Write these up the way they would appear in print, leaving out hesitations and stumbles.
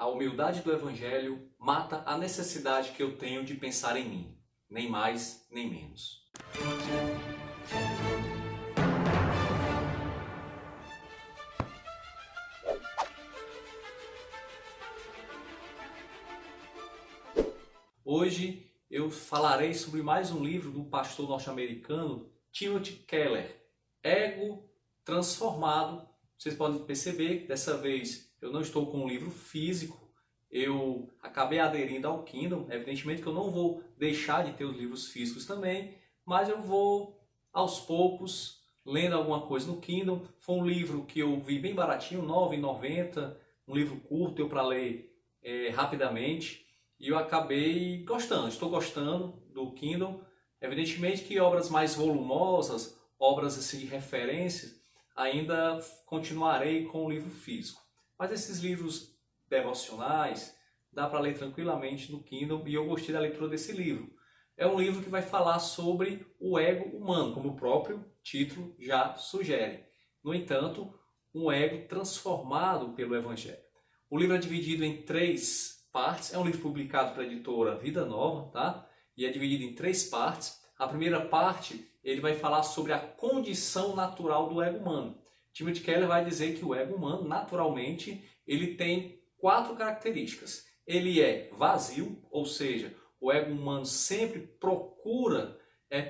A humildade do Evangelho mata a necessidade que eu tenho de pensar em mim, nem mais nem menos. Hoje eu falarei sobre mais um livro do pastor norte-americano Timothy Keller, Ego Transformado. Vocês podem perceber que dessa vez eu não estou com um livro físico, eu acabei aderindo ao Kindle. Evidentemente que eu não vou deixar de ter os livros físicos também, mas eu vou aos poucos lendo alguma coisa no Kindle. Foi um livro que eu vi bem baratinho, R$ 9,90, um livro curto, deu para ler rapidamente. E eu acabei gostando, estou gostando do Kindle. Evidentemente que obras mais volumosas, obras assim, de referência, ainda continuarei com o livro físico. Mas esses livros devocionais dá para ler tranquilamente no Kindle e eu gostei da leitura desse livro. É um livro que vai falar sobre o ego humano, como o próprio título já sugere. No entanto, um ego transformado pelo Evangelho. O livro é dividido em 3 partes. É um livro publicado pela editora Vida Nova, tá? E é dividido em 3 partes. A primeira parte, ele vai falar sobre a condição natural do ego humano. Timothy Keller vai dizer que o ego humano, naturalmente, ele tem 4 características. Ele é vazio, ou seja, o ego humano sempre procura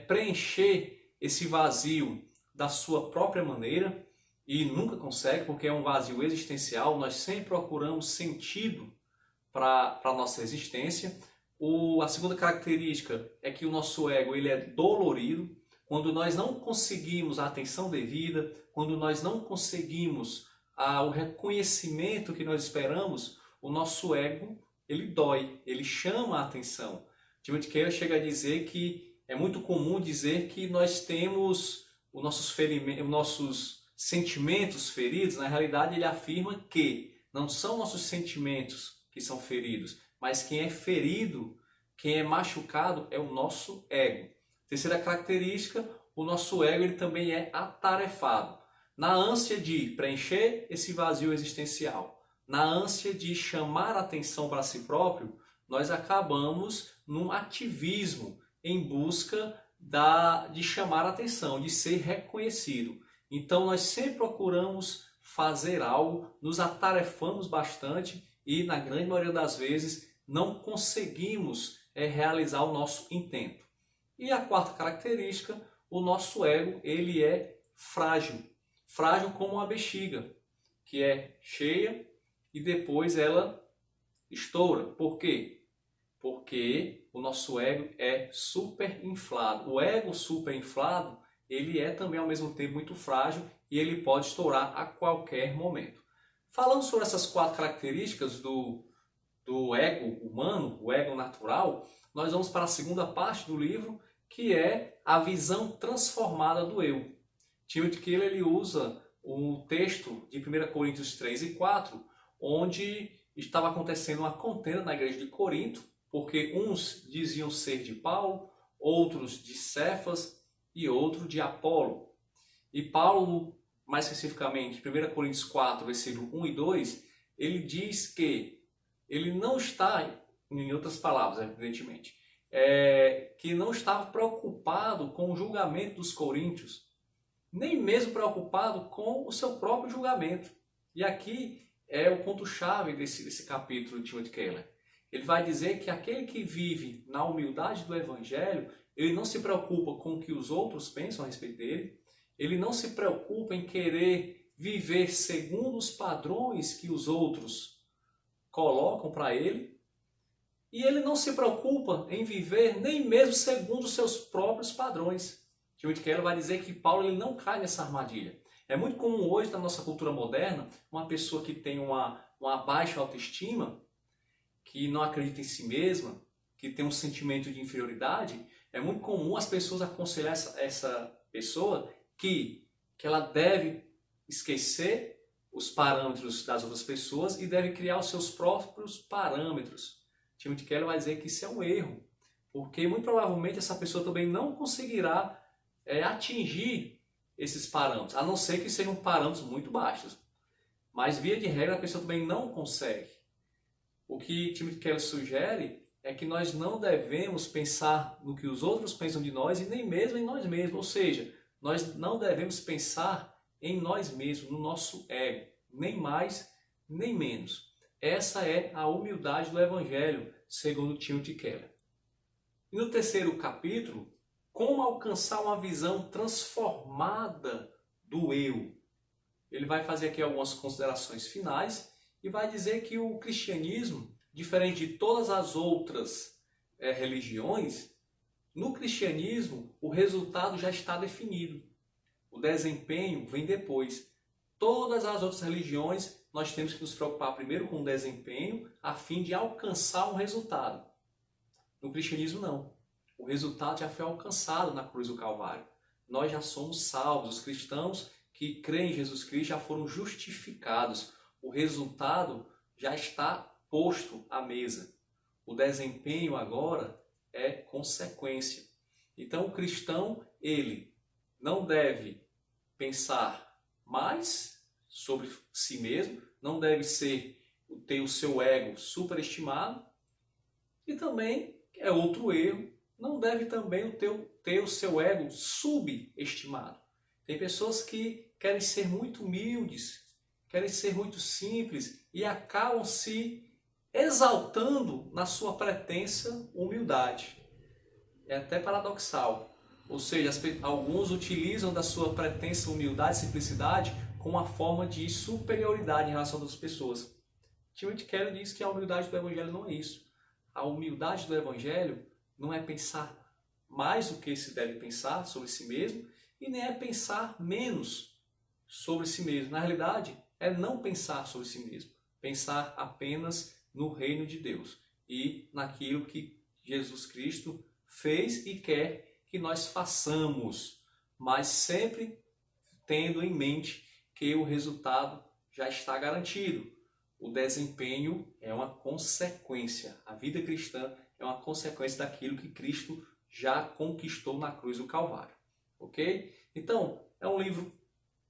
preencher esse vazio da sua própria maneira e nunca consegue, porque é um vazio existencial. Nós sempre procuramos sentido para a nossa existência. A segunda característica é que o nosso ego ele é dolorido. Quando nós não conseguimos a atenção devida, quando nós não conseguimos o reconhecimento que nós esperamos, o nosso ego ele dói, ele chama a atenção. Timothy Keller chega a dizer que é muito comum dizer que nós temos os nossos sentimentos feridos. Na realidade, ele afirma que não são nossos sentimentos que são feridos, mas quem é ferido, quem é machucado é o nosso ego. Terceira característica, o nosso ego ele também é atarefado. Na ânsia de preencher esse vazio existencial, na ânsia de chamar atenção para si próprio, nós acabamos num ativismo em busca de chamar atenção, de ser reconhecido. Então nós sempre procuramos fazer algo, nos atarefamos bastante e na grande maioria das vezes não conseguimos realizar o nosso intento. E a quarta característica, o nosso ego ele é frágil. Frágil como uma bexiga, que é cheia e depois ela estoura. Por quê? Porque o nosso ego é superinflado. O ego superinflado, ele é também ao mesmo tempo muito frágil e ele pode estourar a qualquer momento. Falando sobre essas 4 características do ego humano, o ego natural, nós vamos para a segunda parte do livro, que é a visão transformada do eu. Timothy Keller ele usa um texto de 1 Coríntios 3 e 4, onde estava acontecendo uma contenda na igreja de Corinto, porque uns diziam ser de Paulo, outros de Cefas e outro de Apolo. E Paulo, mais especificamente, 1 Coríntios 4, versículo 1 e 2, ele diz que ele não está, em outras palavras, evidentemente, que não estava preocupado com o julgamento dos coríntios, nem mesmo preocupado com o seu próprio julgamento. E aqui é o ponto-chave desse capítulo de Timothy Keller. Ele vai dizer que aquele que vive na humildade do Evangelho, ele não se preocupa com o que os outros pensam a respeito dele, ele não se preocupa em querer viver segundo os padrões que os outros colocam para ele, e ele não se preocupa em viver nem mesmo segundo os seus próprios padrões. Timothy Keller vai dizer que Paulo ele não cai nessa armadilha. É muito comum hoje na nossa cultura moderna, uma pessoa que tem uma baixa autoestima, que não acredita em si mesma, que tem um sentimento de inferioridade, é muito comum as pessoas aconselhar essa pessoa que ela deve esquecer os parâmetros das outras pessoas e deve criar os seus próprios parâmetros. Timothy Keller vai dizer que isso é um erro, porque muito provavelmente essa pessoa também não conseguirá atingir esses parâmetros, a não ser que sejam parâmetros muito baixos. Mas via de regra a pessoa também não consegue. o que Timothy Keller sugere é que nós não devemos pensar no que os outros pensam de nós e nem mesmo em nós mesmos. Ou seja, nós não devemos pensar em nós mesmos, no nosso ego, nem mais, nem menos. Essa é a humildade do Evangelho, segundo Timothy Keller. E no terceiro capítulo, como alcançar uma visão transformada do eu. Ele vai fazer aqui algumas considerações finais e vai dizer que o cristianismo, diferente de todas as outras religiões, no cristianismo o resultado já está definido. O desempenho vem depois. Todas as outras religiões nós temos que nos preocupar primeiro com o desempenho a fim de alcançar um resultado. No cristianismo não. O resultado já foi alcançado na cruz do Calvário. Nós já somos salvos. Os cristãos que creem em Jesus Cristo já foram justificados. O resultado já está posto à mesa. O desempenho agora é consequência. Então o cristão, ele não deve pensar mais sobre si mesmo, não deve ter o seu ego superestimado e também, é outro erro, não deve também ter o seu ego subestimado. Tem pessoas que querem ser muito humildes, querem ser muito simples e acabam se exaltando na sua pretensa humildade. É até paradoxal. Ou seja, alguns utilizam da sua pretensa humildade e simplicidade como uma forma de superioridade em relação a outras pessoas. Timothy Keller diz que a humildade do Evangelho não é isso. A humildade do Evangelho não é pensar mais do que se deve pensar sobre si mesmo e nem é pensar menos sobre si mesmo. Na realidade, é não pensar sobre si mesmo. Pensar apenas no reino de Deus e naquilo que Jesus Cristo fez e quer que nós façamos, mas sempre tendo em mente que o resultado já está garantido. O desempenho é uma consequência. A vida cristã é uma consequência daquilo que Cristo já conquistou na cruz do Calvário. Ok? Então, é um livro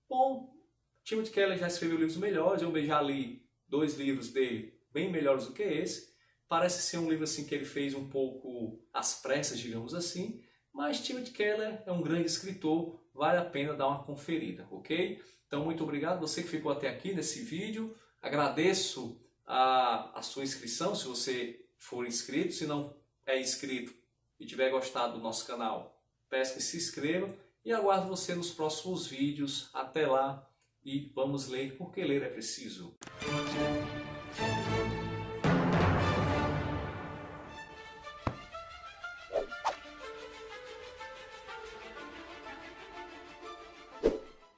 bom. Timothy Keller já escreveu livros melhores. Eu já li 2 livros dele bem melhores do que esse. Parece ser um livro assim que ele fez um pouco às pressas, digamos assim. Mas Timothy Keller é um grande escritor, vale a pena dar uma conferida, ok? Então, muito obrigado você que ficou até aqui nesse vídeo. Agradeço a sua inscrição, se você for inscrito. Se não é inscrito e tiver gostado do nosso canal, peço que se inscreva e aguardo você nos próximos vídeos. Até lá e vamos ler, porque ler é preciso.